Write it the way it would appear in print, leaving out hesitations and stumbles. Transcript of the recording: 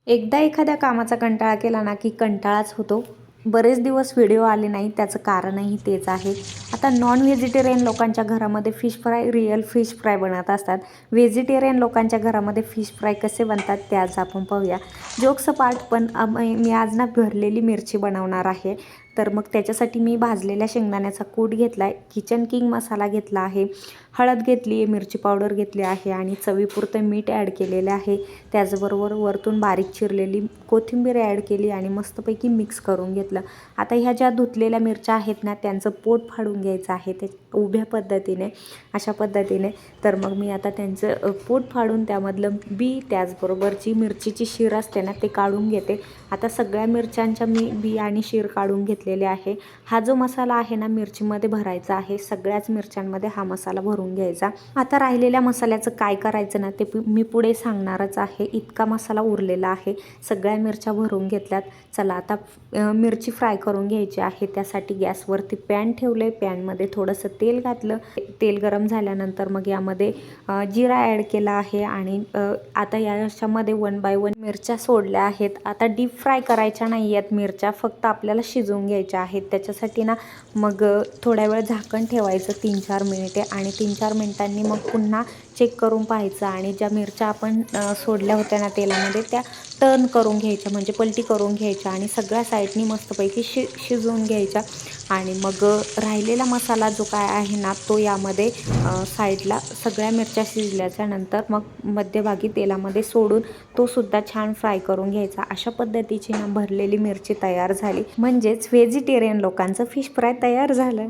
एकदा एखाद्या कामाचा कंटाळा केला ना की कंटाळाच होतो. बरेच दिवस व्हिडिओ आले नाही, त्याचं कारणही तेच आहे. आता नॉन व्हेजिटेरियन लोकांच्या घरामध्ये fish fry, real fish fry बनत असतात. व्हेजिटेरियन लोकांच्या घरामध्ये फिश फ्राय कसे बनतात ते आज आपण पाहूया. जोक्स पार्ट, पण मी आज ना भरलेली मिरची बनवणार आहे. तर मग त्याच्यासाठी मी भाजलेल्या शेंगदाण्याचा कूट घेतला आहे, किचन किंग मसाला घेतला आहे, हळद घेतली आहे, मिरची पावडर घेतली आहे आणि चवीपुरतं मीठ ॲड केलेलं आहे. त्याचबरोबर वरतून बारीक चिरलेली कोथिंबीर ॲड केली आणि मस्तपैकी मिक्स करून घेतलं. आता ह्या ज्या धुतलेल्या मिरच्या आहेत ना, त्यांचं पोट फाडून घ्यायचं आहे ते उभ्या पद्धतीने, अशा पद्धतीने. तर मग मी आता त्यांचं पोट फाडून त्यामधलं बी, त्याचबरोबर जी मिरचीची शीर असते ना ते काढून घेते. आता सगळ्या मिरच्यांच्या मी बी आणि शीर काढून घेतलेले आहे. हा जो मसाला आहे ना मिरचीमध्ये भरायचा आहे, सगळ्याच मिरच्यांमध्ये हा मसाला भरून घ्यायचा. आता राहिलेल्या मसाल्याचं काय करायचं ना ते मी पुढे सांगणारच आहे. इतका मसाला उरलेला आहे. सगळ्या मिरच्या भरून घेतल्यात. चला आता मिरची फ्राय करून घ्यायची आहे. त्यासाठी गॅसवरती पॅन ठेवले, पॅनमध्ये थोडंसं तेल घातलं. तेल गरम झाल्यानंतर मग यामध्ये जिरा ॲड केला आहे आणि आता याच्यामध्ये 1 बाय 1 मिरच्या सोडल्या आहेत. आता डीप फ्राय करायच्या नाही आहेत मिरच्या, फक्त आपल्याला शिजवून घ्यायच्या आहेत. त्याच्यासाठी ना मग थोड्या वेळ झाकण ठेवायचं 3-4 मिनिटे आणि 3-4 मिनिटांनी मग पुन्हा चेक करून पाहायचं आणि ज्या मिरच्या आपण सोडल्या होत्या ना तेलामध्ये, त्या टर्न करून घ्यायच्या, म्हणजे पलटी करून घ्यायच्या आणि सगळ्या साईडनी मस्तपैकी शिजवून घ्यायच्या. आणि मग राहिलेला मसाला जो काय आहे ना तो यामध्ये साईडला सगळ्या मिरच्या शिजल्याच्या नंतर मग मध्यभागी तेलामध्ये सोडून तो सुद्धा छान फ्राय करून घ्यायचा. अशा पद्धतीची ना भरलेली मिरची तयार झाली. म्हणजेच व्हेजिटेरियन लोकांचं फिश फ्राय तयार झालं.